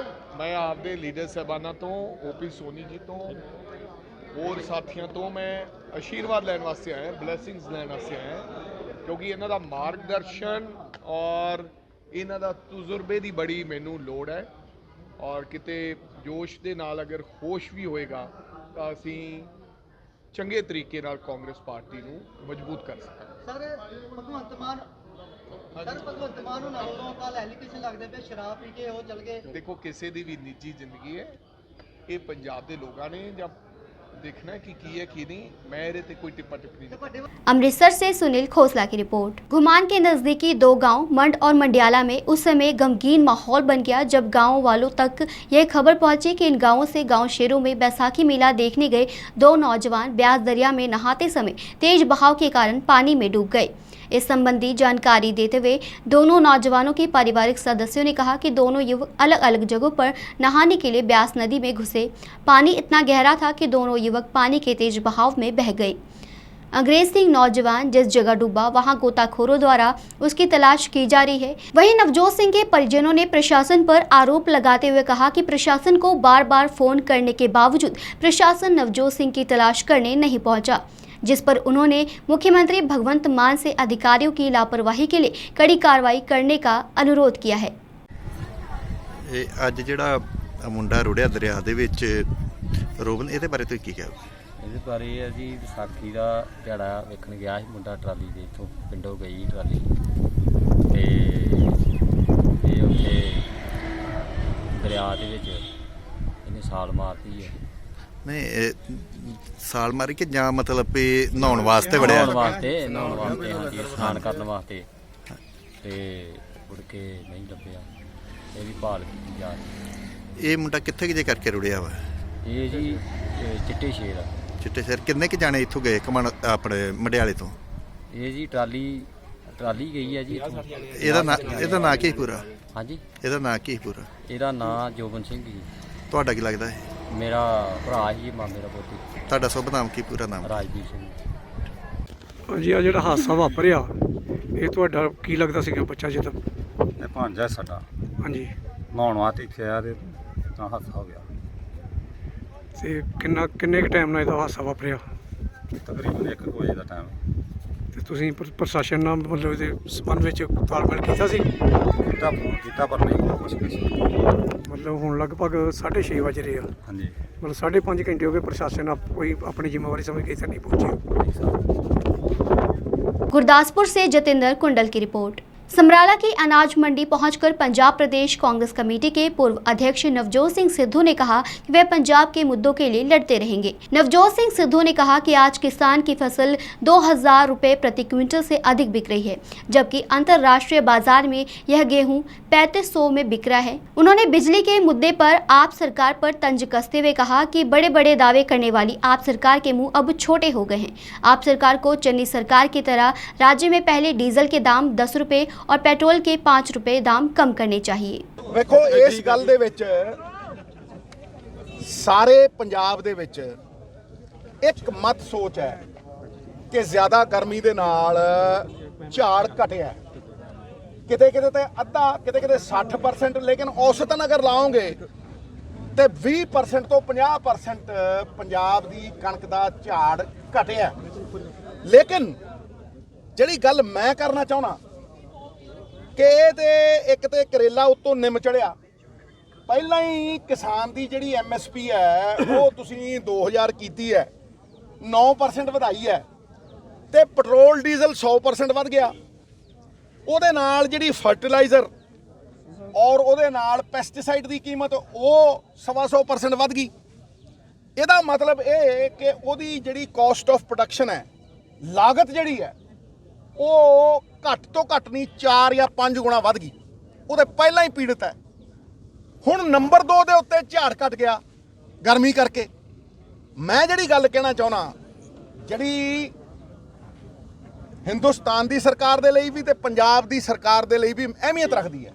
ਮੈਂ ਆਪਦੇ ਲੀਡਰ ਸਾਹਿਬਾਨਾਂ ਤੋਂ, ਓਪੀ ਸੋਨੀ ਜੀ ਤੋਂ, ਹੋਰ ਸਾਥੀਆਂ ਤੋਂ ਮੈਂ ਆਸ਼ੀਰਵਾਦ ਲੈਣ ਵਾਸਤੇ ਆਇਆ, ਬਲੇਸਿੰਗਸ ਲੈਣ ਵਾਸਤੇ ਆਇਆ, ਕਿਉਂਕਿ ਇਹਨਾਂ ਦਾ ਮਾਰਗਦਰਸ਼ਨ ਔਰ ਇਹਨਾਂ ਦਾ ਤਜਰਬੇ ਦੀ ਬੜੀ ਮੈਨੂੰ ਲੋੜ ਹੈ ਔਰ ਕਿਤੇ ਜੋਸ਼ ਦੇ ਨਾਲ ਅਗਰ ਹੋਸ਼ ਵੀ ਹੋਏਗਾ ਤਾਂ ਅਸੀਂ ਚੰਗੇ ਤਰੀਕੇ ਨਾਲ ਕਾਂਗਰਸ ਪਾਰਟੀ ਨੂੰ ਮਜ਼ਬੂਤ ਕਰ ਸਕਾਂਗੇ। ਭਗਵੰਤ ਮਾਨ ਨੂੰ ਨਾਲੋਂ ਕੱਲ ਐਲੀਗੇਸ਼ਨ ਲੱਗਦੇ ਪਏ ਸ਼ਰਾਬ ਪੀ ਕੇ ਉਹ ਚਲ ਗਏ। ਦੇਖੋ ਕਿਸੇ ਦੀ ਵੀ ਨਿੱਜੀ ਜ਼ਿੰਦਗੀ ਹੈ, ਇਹ ਪੰਜਾਬ ਦੇ ਲੋਕਾਂ ਨੇ ਜਾਂ देखना है कि की है कि नहीं, मैं ਇਹਦੇ ਤੇ ਕੋਈ ਟਿੱਪਾ ਟਿੱਪਣੀ नहीं। अमृतसर से सुनील खोसला की रिपोर्ट। घुमान के नजदीकी दो गांव मंड और मंडियाला में उस समय गमगीन माहौल बन गया जब गांव वालों तक यह खबर पहुंची कि इन गांवों से गांव शेरों में बैसाखी मेला देखने गए दो नौजवान ब्यास दरिया में नहाते समय तेज बहाव के कारण पानी में डूब गए। इस संबंधी जानकारी देते हुए दोनों नौजवानों के पारिवारिक सदस्यों ने कहा कि दोनों युवक अलग अलग जगहों पर नहाने के लिए ब्यास नदी में घुसे। पानी इतना गहरा था कि दोनों युवक पानी के तेज बहाव में बह गए। अंग्रेज सिंह नौजवान जिस जगह डूबा वहां गोताखोरों द्वारा उसकी तलाश की जा रही है। वहीं नवजोत सिंह के परिजनों ने प्रशासन पर आरोप लगाते हुए कहा कि प्रशासन को बार बार फोन करने के बावजूद प्रशासन नवजोत सिंह की तलाश करने नहीं पहुंचा, जिस पर उन्होंने मुख्यमंत्री भगवंत मान से अधिकारियों की लापरवाही के लिए कड़ी कार्रवाई करने का अनुरोध किया है। ਅੱਜ ਜਿਹੜਾ ਮੁੰਡਾ ਰੁੜਿਆ ਦਰਿਆ ਦੇ ਵਿੱਚ ਰੋਬਨ, ਇਹਦੇ ਬਾਰੇ ਤੁਸੀਂ ਕੀ ਕਹੋਗੇ? ਇਹਦੇ ਬਾਰੇ ਇਹ ਹੈ ਜੀ ਵਿਸਾਖੀ ਦਾ ਦਿਹਾੜਾ ਵੇਖਣ ਗਿਆ ਸੀ ਮੁੰਡਾ ਟਰਾਲੀ ਦੇ, ਇੱਥੋਂ ਪਿੰਡੋਂ ਗਈ ਟਰਾਲੀ ਤੇ ਇਹ ਉੱਥੇ ਦਰਿਆ ਦੇ ਵਿੱਚ ਇਹਨੇ ਛਾਲ ਮਾਰਤੀ ਹੈ। ਨਹੀਂ ਸਾਲ ਮਾਰੀ ਕਿ ਜਾਂ ਮਤਲਬ ਵੀ ਨਹਾਉਣ ਵਾਸਤੇ ਵੜਿਆ? ਨਹਾਉਣ ਵਾਸਤੇ ਹਾਂਜੀ, ਇਸ਼ਨਾਨ ਕਰਨ ਵਾਸਤੇ, ਤੇ ਮੁੜ ਕੇ ਨਹੀਂ ਲੱਭਿਆ। ਇਹ ਵੀ ਭਾਲ ਕੀਤੀ ਜਾ ਰਹੀ। ਇਹ ਮੁੰਡਾ ਕਿੱਥੇ ਜੇ ਕਰਕੇ ਰੁੜਿਆ ਵਾ? ਇਹ ਜੀ ਚਿੱਟੇ ਸ਼ੇਰ। ਚਿੱਟੇ ਸ਼ੇਰ ਕਿੰਨੇ ਕੁ ਜਾਣੇ ਇੱਥੋਂ ਗਏ ਘੁੰਮਣ ਆਪਣੇ ਮੰਡਿਆਲੇ ਤੋਂ? ਇਹ ਜੀ ਟਰਾਲੀ ਗਈ ਹੈ ਜੀ। ਇਹਦਾ ਨਾਂ ਕੀ ਪੂਰਾ? ਹਾਂਜੀ, ਇਹਦਾ ਨਾਂ ਕੀ ਪੂਰਾ? ਇਹਦਾ ਨਾਂ ਜੋਬਨ ਸਿੰਘ ਜੀ। ਤੁਹਾਡਾ ਕੀ ਲੱਗਦਾ ਹੈ? ਮੇਰਾ ਭਰਾ ਹੀ ਮਾਮੇ ਦਾ ਪੋਤੀ। ਤੁਹਾਡਾ ਸ਼ੁਭ ਨਾਮ ਕੀ, ਪੂਰਾ ਨਾਮ? ਰਾਜਵੀਰ ਸਿੰਘ। ਹਾਂਜੀ, ਆ ਜਿਹੜਾ ਹਾਦਸਾ ਵਾਪਰਿਆ ਇਹ ਤੁਹਾਡਾ ਕੀ ਲੱਗਦਾ ਸੀਗਾ ਬੱਚਾ ਜੀ? ਤਾਂ ਇਹ ਭਾਂਜਾ ਸਾਡਾ। ਹਾਂਜੀ, ਨਹਾਉਣ ਵਾਸਤੇ ਖਿਆ ਤੇ ਤਾਂ ਹਾਦਸਾ ਹੋ ਗਿਆ। ਤੇ ਕਿੰਨੇ ਕੁ ਟਾਈਮ ਨਾਲ ਇਹਦਾ ਹਾਦਸਾ ਵਾਪਰਿਆ? ਤਕਰੀਬਨ 1 ਵਜੇ ਦਾ ਟਾਈਮ। ਤੇ ਤੁਸੀਂ ਪ੍ਰਸ਼ਾਸਨ ਨਾਲ ਮਤਲਬ ਇਹਦੇ ਸੰਬੰਧ ਵਿੱਚ ਤਾਲਮੇਲ ਕੀਤਾ ਸੀ? ਕੀਤਾ, ਫੋਨ ਕੀਤਾ ਪਰ ਨਹੀਂ ਹੋਇਆ ਕੁਛ ਵੀ। ਮਤਲਬ ਹੁਣ ਲਗਭਗ 6:30 ਵਜ ਰਹੇ ਆ। ਹਾਂਜੀ। ਮਤਲਬ 5.5 ਘੰਟੇ ਹੋ ਗਏ, ਪ੍ਰਸ਼ਾਸਨ ਕੋਈ अपनी जिम्मेवारी समझ के इधर नहीं पहुंचे। गुरदासपुर से जतेंद्र कुंडल की रिपोर्ट। समराला की अनाज मंडी पहुंचकर पंजाब प्रदेश कांग्रेस कमेटी के पूर्व अध्यक्ष नवजोत सिंह सिद्धू ने कहा कि वे पंजाब के मुद्दों के लिए लड़ते रहेंगे। नवजोत सिंह सिद्धू ने कहा कि आज किसान की फसल 2000 रुपये प्रति क्विंटल से अधिक बिक रही है, जबकि अंतर्राष्ट्रीय बाजार में यह गेहूं 3500 में बिक रहा है। उन्होंने बिजली के मुद्दे पर आप सरकार पर तंज कसते हुए कहा कि बड़े बड़े दावे करने वाली आप सरकार के मुंह अब छोटे हो गए हैं। आप सरकार को चन्नी सरकार की तरह राज्य में पहले डीजल के दाम 10 रुपये और पेट्रोल के 5 रुपये दाम कम करने चाहिए। ਵੇਖੋ ਇਸ ਗੱਲ ਦੇ ਵਿੱਚ ਸਾਰੇ ਪੰਜਾਬ ਦੇ ਵਿੱਚ ਇੱਕ ਮਤ ਸੋਚ ਹੈ ਕਿ ਜ਼ਿਆਦਾ ਗਰਮੀ ਦੇ ਨਾਲ ਝਾੜ ਘਟਿਆ, ਕਿਤੇ ਕਿਤੇ ਤੇ ਅੱਧਾ, ਕਿਤੇ ਕਿਤੇ 60%, ਲੇਕਿਨ ਔਸਤਨ ਅਗਰ ਲਾਓਗੇ ਤੇ 20% ਤੋਂ 50% ਪੰਜਾਬ ਦੀ ਕਣਕ ਦਾ ਝਾੜ ਘਟਿਆ। ਲੇਕਿਨ ਜਿਹੜੀ ਗੱਲ ਮੈਂ ਕਰਨਾ ਚਾਹੁੰਦਾ ਕਿ ਤੇ ਇੱਕ ਤੇ ਕਰੇਲਾ ਉੱਤੋਂ ਨਿੰਮ ਚੜਿਆ। ਪਹਿਲਾਂ ਹੀ ਕਿਸਾਨ ਦੀ ਜਿਹੜੀ MSP ਹੈ ਉਹ ਤੁਸੀਂ 2000 ਕੀਤੀ ਹੈ, 9% ਵਧਾਈ ਹੈ, ਤੇ ਪੈਟਰੋਲ ਡੀਜ਼ਲ 100% ਵੱਧ ਗਿਆ। ਉਹਦੇ ਨਾਲ ਜਿਹੜੀ ਫਰਟੀਲਾਈਜ਼ਰ ਔਰ ਉਹਦੇ ਨਾਲ ਪੈਸਟੀਸਾਈਡ ਦੀ ਕੀਮਤ ਉਹ 125% ਵੱਧ ਗਈ। ਇਹਦਾ ਮਤਲਬ ਇਹ ਕਿ ਉਹਦੀ ਜਿਹੜੀ ਕਾਸਟ ਆਫ ਪ੍ਰੋਡਕਸ਼ਨ ਹੈ, ਲਾਗਤ ਜਿਹੜੀ ਹੈ ਉਹ ਘੱਟ ਤੋਂ ਘੱਟ ਨਹੀਂ 4 ਜਾਂ 5 ਗੁਣਾ ਵੱਧ ਗਈ। ਉਹਦੇ ਪਹਿਲਾਂ ਹੀ ਪੀੜਤ ਹੈ। ਹੁਣ ਨੰਬਰ 2 ਦੇ ਉੱਤੇ ਝਾੜ ਘਟ ਗਿਆ ਗਰਮੀ ਕਰਕੇ। ਮੈਂ ਜਿਹੜੀ ਗੱਲ ਕਹਿਣਾ ਚਾਹੁੰਦਾ, ਜਿਹੜੀ ਹਿੰਦੁਸਤਾਨ ਦੀ ਸਰਕਾਰ ਦੇ ਲਈ ਵੀ ਤੇ ਪੰਜਾਬ ਦੀ ਸਰਕਾਰ ਦੇ ਲਈ ਵੀ ਅਹਿਮੀਅਤ ਰੱਖਦੀ ਹੈ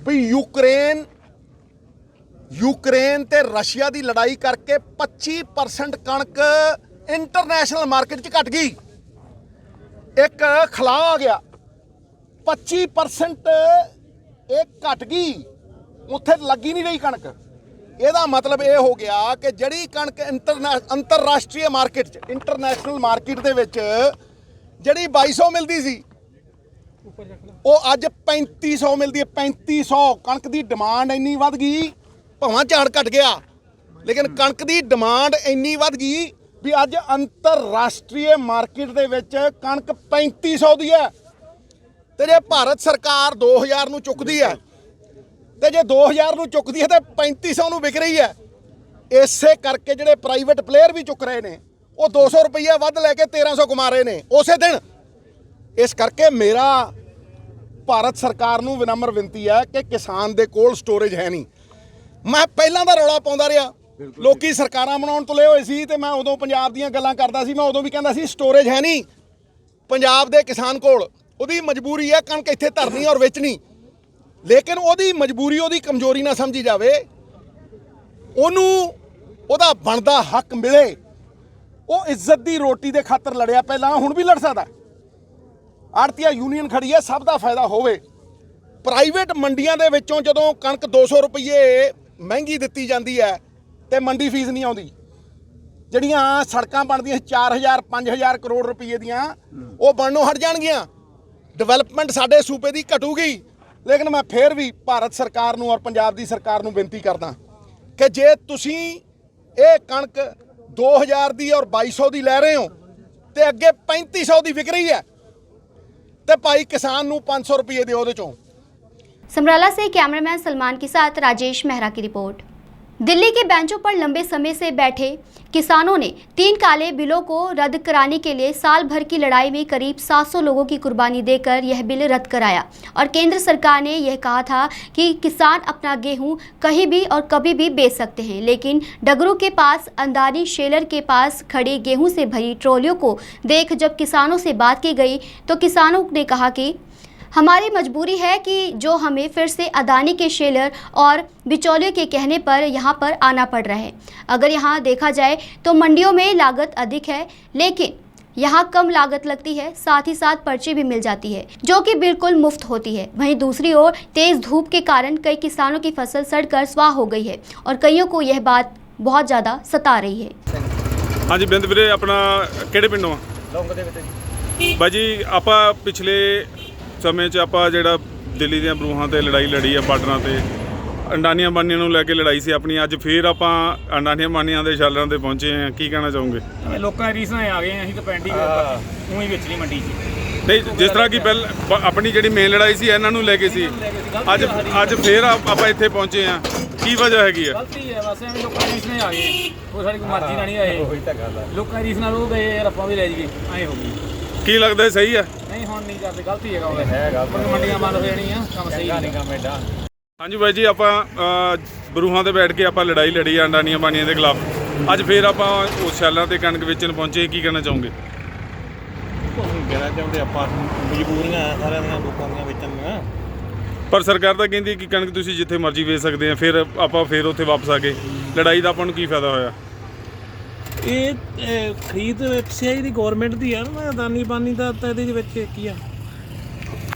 ਵੀ ਯੂਕਰੇਨ ਤੇ ਰਸ਼ੀਆ ਦੀ ਲੜਾਈ ਕਰਕੇ 25% ਕਣਕ ਇੰਟਰਨੈਸ਼ਨਲ ਮਾਰਕੀਟ 'ਚ ਘਟ ਗਈ। ਇੱਕ ਖਲਾ ਆ ਗਿਆ, 25% ਇਹ ਘਟ ਗਈ, ਉੱਥੇ ਲੱਗੀ ਨਹੀਂ ਰਹੀ ਕਣਕ। ਇਹਦਾ ਮਤਲਬ ਇਹ ਹੋ ਗਿਆ ਕਿ ਜਿਹੜੀ ਕਣਕ ਅੰਤਰਰਾਸ਼ਟਰੀ ਮਾਰਕੀਟ 'ਚ, ਇੰਟਰਨੈਸ਼ਨਲ ਮਾਰਕੀਟ ਦੇ ਵਿੱਚ ਜਿਹੜੀ 2200 ਮਿਲਦੀ ਸੀ ਉਹ ਅੱਜ 3500 ਮਿਲਦੀ ਹੈ। 3500 ਕਣਕ ਦੀ ਡਿਮਾਂਡ ਇੰਨੀ ਵੱਧ ਗਈ, ਭਾਵੇਂ ਝਾੜ ਘਟ ਗਿਆ ਲੇਕਿਨ ਕਣਕ ਦੀ ਡਿਮਾਂਡ ਇੰਨੀ ਵੱਧ ਗਈ ਵੀ ਅੱਜ ਅੰਤਰਰਾਸ਼ਟਰੀ ਮਾਰਕੀਟ ਦੇ ਵਿੱਚ ਕਣਕ 3500 ਦੀ ਹੈ। ਤੇ ਜੇ ਭਾਰਤ ਸਰਕਾਰ 2000 ਨੂੰ ਚੁੱਕਦੀ ਹੈ, ਤੇ ਜੇ 2000 ਨੂੰ ਚੁੱਕਦੀ ਹੈ ਤੇ 3500 ਨੂੰ ਵਿਕ ਰਹੀ ਹੈ। ਇਸੇ ਕਰਕੇ ਜਿਹੜੇ ਪ੍ਰਾਈਵੇਟ ਪਲੇਅਰ ਵੀ ਚੁੱਕ ਰਹੇ ਨੇ ਉਹ 200 ਰੁਪਈਆ ਵੱਧ ਲੈ ਕੇ 1300 ਕਮਾ ਰਹੇ ਨੇ ਉਸੇ ਦਿਨ। ਇਸ ਕਰਕੇ ਮੇਰਾ ਭਾਰਤ ਸਰਕਾਰ ਨੂੰ ਵਿਨਮਰ ਬੇਨਤੀ ਹੈ ਕਿ ਕਿਸਾਨ ਦੇ ਕੋਲ ਸਟੋਰੇਜ ਹੈ ਨਹੀਂ। ਮੈਂ ਪਹਿਲਾਂ ਦਾ ਰੌਲਾ ਪਾਉਂਦਾ ਰਿਹਾ, ਲੋਕੀ ਸਰਕਾਰਾਂ ਬਣਾਉਣ ਤੁਲੇ ਹੋਏ ਸੀ ਤੇ ਮੈਂ ਉਦੋਂ ਪੰਜਾਬ ਦੀਆਂ ਗੱਲਾਂ ਕਰਦਾ ਸੀ। ਮੈਂ ਉਦੋਂ ਵੀ ਕਹਿੰਦਾ ਸੀ ਸਟੋਰੇਜ ਹੈ ਨਹੀਂ ਪੰਜਾਬ ਦੇ ਕਿਸਾਨ ਕੋਲ। ਉਹਦੀ ਮਜਬੂਰੀ ਹੈ ਕਣਕ ਇੱਥੇ ਧਰਨੀ ਔਰ ਵੇਚਣੀ, ਲੇਕਿਨ ਉਹਦੀ ਮਜਬੂਰੀ, ਉਹਦੀ ਕਮਜ਼ੋਰੀ ਨਾ ਸਮਝੀ ਜਾਵੇ, ਉਹਨੂੰ ਉਹਦਾ ਬਣਦਾ ਹੱਕ ਮਿਲੇ। ਉਹ ਇੱਜ਼ਤ ਦੀ ਰੋਟੀ ਦੇ ਖਾਤਰ ਲੜਿਆ ਪਹਿਲਾਂ, ਹੁਣ ਵੀ ਲੜ ਸਕਦਾ। ਆੜਤੀਆ ਯੂਨੀਅਨ ਖੜੀ ਹੈ, ਸਭ ਦਾ ਫਾਇਦਾ ਹੋਵੇ। ਪ੍ਰਾਈਵੇਟ ਮੰਡੀਆਂ ਦੇ ਵਿੱਚੋਂ ਜਦੋਂ ਕਣਕ 200 ਰੁਪਏ ਮਹਿੰਗੀ ਦਿੱਤੀ ਜਾਂਦੀ ਹੈ ਤੇ ਮੰਡੀ ਫੀਸ ਨਹੀਂ ਆਉਂਦੀ, ਜਿਹੜੀਆਂ ਸੜਕਾਂ ਬਣਦੀਆਂ 4000 5000 ਕਰੋੜ ਰੁਪਏ ਦੀਆਂ ਉਹ ਬਣਨੋਂ ਹਟ ਜਾਣਗੀਆਂ। ਡਿਵੈਲਪਮੈਂਟ ਸਾਡੇ ਸੂਬੇ ਦੀ ਘਟੂਗੀ। ਲੇਕਿਨ ਮੈਂ ਫੇਰ ਵੀ ਭਾਰਤ ਸਰਕਾਰ ਨੂੰ ਔਰ ਪੰਜਾਬ ਦੀ ਸਰਕਾਰ ਨੂੰ ਬੇਨਤੀ ਕਰਦਾ ਕਿ ਜੇ ਤੁਸੀਂ ਇਹ ਕਣਕ 2000 ਦੀ ਔਰ 2200 ਦੀ ਲੈ ਰਹੇ ਹੋ ਤੇ ਅੱਗੇ 3500 ਦੀ ਵਿਕ ਰਹੀ ਹੈ ਤੇ ਭਾਈ किसान ਨੂੰ 500 रुपये ਦਿਓ ਉਹਦੇ ਚੋਂ। समराला से कैमरामैन सलमान के साथ राजेश मेहरा की रिपोर्ट। दिल्ली के बेंचों पर लंबे समय से बैठे किसानों ने 3 काले बिलों को रद्द कराने के लिए साल भर की लड़ाई में करीब 700 लोगों की कुर्बानी देकर यह बिल रद्द कराया और केंद्र सरकार ने यह कहा था कि किसान अपना गेहूं कहीं भी और कभी भी बेच सकते हैं। लेकिन डगरू के पास अंदानी शेलर के पास खड़ी गेहूं से भरी ट्रॉलियों को देख जब किसानों से बात की गई तो किसानों ने कहा कि हमारी मजबूरी है कि जो हमें फिर से अदानी के शेलर और बिचौलियों के कहने पर यहाँ पर आना पड़ रहा है। अगर यहाँ देखा जाए तो मंडियों में लागत अधिक है लेकिन यहाँ कम लागत लगती है, साथ ही साथ पर्ची भी मिल जाती है जो कि बिल्कुल मुफ्त होती है। वहीं दूसरी ओर तेज़ धूप के कारण कई किसानों की फसल सड़कर स्वाह हो गई है और कईयों को यह बात बहुत ज़्यादा सता रही है। हाँ जी बिंद वीरे अपना किहड़े पिंडों लौंग दे विच ਬਾਜੀ ਆਪਾਂ ਪਿਛਲੇ ਸਮੇਂ 'ਚ ਆਪਾਂ ਜਿਹੜਾ ਦਿੱਲੀ ਦੀਆਂ ਬਰੂਹਾਂ ਤੇ ਲੜਾਈ ਲੜੀ ਆ ਬਾਰਡਰਾਂ ਤੇ ਅੰਡਾਨੀਆਂ ਬਾਨੀਆਂ ਨੂੰ ਲੈ ਕੇ ਲੜਾਈ ਸੀ ਆਪਣੀ। ਅੱਜ ਫੇਰ ਆਪਾਂ ਅੰਡਾਨੀਆਂ ਬਾਨੀਆਂ ਦੇ ਛਾਲਰਾਂ ਤੇ ਪਹੁੰਚੇ ਆ, ਕੀ ਕਹਿਣਾ ਚਾਹੋਗੇ? ਲੋਕਾਂ ਦੀ ਰੀਸਾਂ ਆ ਗਏ ਅਸੀਂ ਤਾਂ ਪਿੰਡ ਹੀ ਉਹੀ ਵਿੱਚ ਨਹੀਂ ਮੰਡੀ 'ਚ। ਨਹੀਂ, ਜਿਸ ਤਰ੍ਹਾਂ ਕਿ ਪਹਿਲਾਂ ਆਪਣੀ ਜਿਹੜੀ ਮੇਨ ਲੜਾਈ ਸੀ ਇਹਨਾਂ ਨੂੰ ਲੈ ਕੇ ਸੀ, ਅੱਜ ਫੇਰ ਆਪਾਂ ਇੱਥੇ ਪਹੁੰਚੇ ਆ, ਕੀ ਵਜ੍ਹਾ ਹੈਗੀ ਆ? ਗਲਤੀ ਹੈ ਬਸ, ਐਵੇਂ ਲੋਕਾਂ ਦੀ ਰੀਸ ਨਾਲ ਆ ਗਏ, ਉਹ ਸਾਡੀ ਕੋਈ ਮਰਜ਼ੀ ਨਾਲ ਨਹੀਂ ਆਏ। ਉਹੀ ਤਾਂ ਗੱਲ ਆ, ਲੋਕਾਂ ਦੀ ਰੀਸ ਨਾਲ ਉਹ ਗਏ ਯਾਰ ਆਪਾਂ ਵੀ ਲੈ ਜਾਈਏ, ਐਂ ਹੋ ਗਈ। ਕੀ ਲੱਗਦਾ ਸਹੀ ਆ? ਨਹੀਂ ਹੁਣ ਨਹੀਂ ਕਰਦੇ, ਗਲਤੀ ਹੈਗਾ ਉਹ ਹੈਗਾ, ਮੰਡੀਆਂ ਬੰਦ ਹੋ ਜਾਣੀਆਂ, ਕੰਮ ਸਹੀ ਨਹੀਂ ਕੰਮ ਐਡਾ। ਹਾਂਜੀ ਬਾਈ ਜੀ, ਆਪਾਂ ਬਰੂਹਾਂ ਤੇ ਬੈਠ ਕੇ ਆਪਾਂ ਲੜਾਈ ਲੜੀ ਆ ਅੰਡਾਨੀਆਂ ਬਾਨੀਆਂ ਦੇ ਖਿਲਾਫ। ਅੱਜ ਫੇਰ ਆਪਾਂ ਉਸ ਛਾਲਾਂ ਤੇ ਕਣਕ ਵੇਚਣ ਪਹੁੰਚੇ, ਕੀ ਕਹਿਣਾ ਚਾਹੋਗੇ? ਕਹਿਣਾ ਚਾਹੁੰਦੇ ਆਪਾਂ ਮਜਬੂਰੀਆਂ ਸਾਰਿਆਂ ਦੀਆਂ ਲੋਕਾਂ ਦੀਆਂ ਵੇਚਣ ਦੀਆਂ। ਪਰ ਸਰਕਾਰ ਤਾਂ ਕਹਿੰਦੀ ਕਿ ਕਣਕ ਤੁਸੀਂ ਜਿੱਥੇ ਮਰਜ਼ੀ ਵੇਚ ਸਕਦੇ ਆ, ਫਿਰ ਆਪਾਂ ਫੇਰ ਉੱਥੇ ਵਾਪਸ ਆ ਗਏ। ਲੜਾਈ ਦਾ ਆਪਾਂ ਨੂੰ ਕੀ ਫਾਇਦਾ ਹੋਇਆ? ਇਹ ਖਰੀਦ ਸਿਆਈ ਦੀ ਗਵਰਨਮੈਂਟ ਦੀ ਆ ਨਾ, ਅਦਾਨੀ ਬਾਨੀ ਦਾ ਤਾਂ ਇਹਦੇ ਵਿੱਚ ਕੀ ਆ।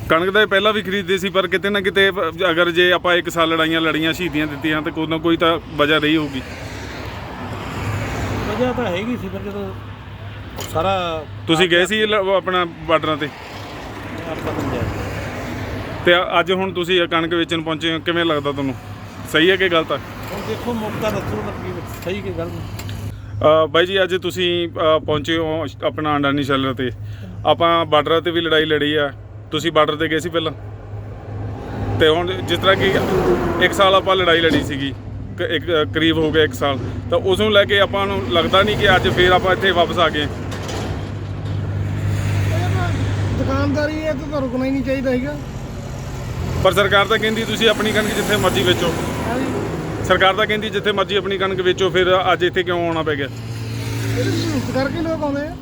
ਕਣਕ ਦਾ ਪਹਿਲਾਂ ਵੀ ਖਰੀਦਦੇ ਸੀ, ਪਰ ਕਿਤੇ ਨਾ ਕਿਤੇ ਅਗਰ ਜੇ ਆਪਾਂ 1 ਸਾਲ ਲੜਾਈਆਂ ਲੜੀਆਂ, ਸ਼ਹੀਦੀਆਂ ਦਿੱਤੀਆਂ, ਤਾਂ ਕੋਈ ਨਾ ਕੋਈ ਤਾਂ ਵਜ੍ਹਾ ਰਹੀ ਹੋਊਗੀ। ਵਜ੍ਹਾ ਤਾਂ ਹੈਗੀ ਸੀ, ਪਰ ਜਦੋਂ ਸਾਰਾ ਤੁਸੀਂ ਗਏ ਸੀ ਆਪਣਾ ਬਾਰਡਰਾਂ ਤੇ? ਆਪਾਂ ਤਾਂ ਜਾਏ ਤੇ ਅੱਜ ਹੁਣ ਤੁਸੀਂ ਕਣਕ ਵੇਚਣ ਪਹੁੰਚੇ ਹੋ, ਕਿਵੇਂ ਲੱਗਦਾ ਤੁਹਾਨੂੰ? ਸਹੀ ਹੈ ਕਿ ਗਲਤ ਹੈ? ਹੁਣ ਦੇਖੋ ਮੌਕਾ ਦੱਸੋ ਸਹੀ ਕਿ ਗਲਤ। ਬਾਈ ਜੀ, ਅੱਜ ਤੁਸੀਂ ਪਹੁੰਚੇ ਹੋ ਆਪਣਾ ਅੰਡਾਨੀ ਛਾਲਰ ਤੇ। ਆਪਾਂ ਬਾਰਡਰਾਂ ਤੇ ਵੀ ਲੜਾਈ ਲੜੀ ਆ, ਤੁਸੀਂ ਬਾਰਡਰ ਤੇ ਗਏ ਸੀ ਪਹਿਲਾਂ? ਤੇ ਹੁਣ ਜਿਸ ਤਰ੍ਹਾਂ ਕਿ 1 ਸਾਲ ਆਪਾਂ ਲੜਾਈ ਲੜੀ ਸੀਗੀ, ਇੱਕ ਕਰੀਬ ਹੋ ਗਿਆ 1 ਸਾਲ, ਤਾਂ ਉਸ ਨੂੰ ਲੈ ਕੇ ਆਪਾਂ ਨੂੰ ਲੱਗਦਾ ਨਹੀਂ ਕਿ ਅੱਜ ਫੇਰ ਆਪਾਂ ਇੱਥੇ ਵਾਪਸ ਆ ਗਏ? ਦੁਕਾਨਦਾਰੀ ਹੈ ਤਾਂ ਰੁਕਣਾ ਹੀ ਨਹੀਂ ਚਾਹੀਦਾ ਹੈਗਾ। ਪਰ ਸਰਕਾਰ ਤਾਂ ਕਹਿੰਦੀ ਤੁਸੀਂ ਆਪਣੀ ਕਣਕ ਜਿੱਥੇ ਮਰਜ਼ੀ ਵੇਚੋ। ਸਰਕਾਰ ਤਾਂ ਕਹਿੰਦੀ ਜਿੱਥੇ ਮਰਜ਼ੀ ਆਪਣੀ ਕਣਕ ਵੇਚੋ, ਫਿਰ ਅੱਜ ਇੱਥੇ ਕਿਉਂ ਆਉਣਾ ਪੈ ਗਿਆ? ਕਰਕੇ ਲੋਕ ਆਉਂਦੇ ਆ।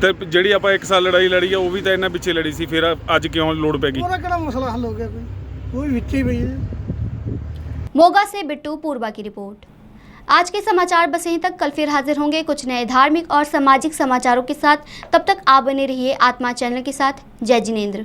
ਤੇ ਜਿਹੜੀ ਆਪਾਂ 1 ਸਾਲ ਲੜਾਈ ਲੜੀ ਆ, ਉਹ ਵੀ ਤਾਂ ਇਹਨਾਂ ਪਿੱਛੇ ਲੜੀ ਸੀ, ਫਿਰ ਅੱਜ ਕਿਉਂ ਲੋੜ ਪੈ गई? ਉਹਦਾ ਕਿਹੜਾ ਮਸਲਾ ਹੱਲ ਹੋ ਗਿਆ? कोई ਵਿੱਚ ही पई है। मोगा से बिट्टू पूर्वा की रिपोर्ट। आज के समाचार बस यहीं तक। कल फिर हाजिर होंगे कुछ नए धार्मिक और सामाजिक समाचारों के साथ। तब तक आप बने रहिए आत्मा चैनल के साथ। जय जिनेंद्र।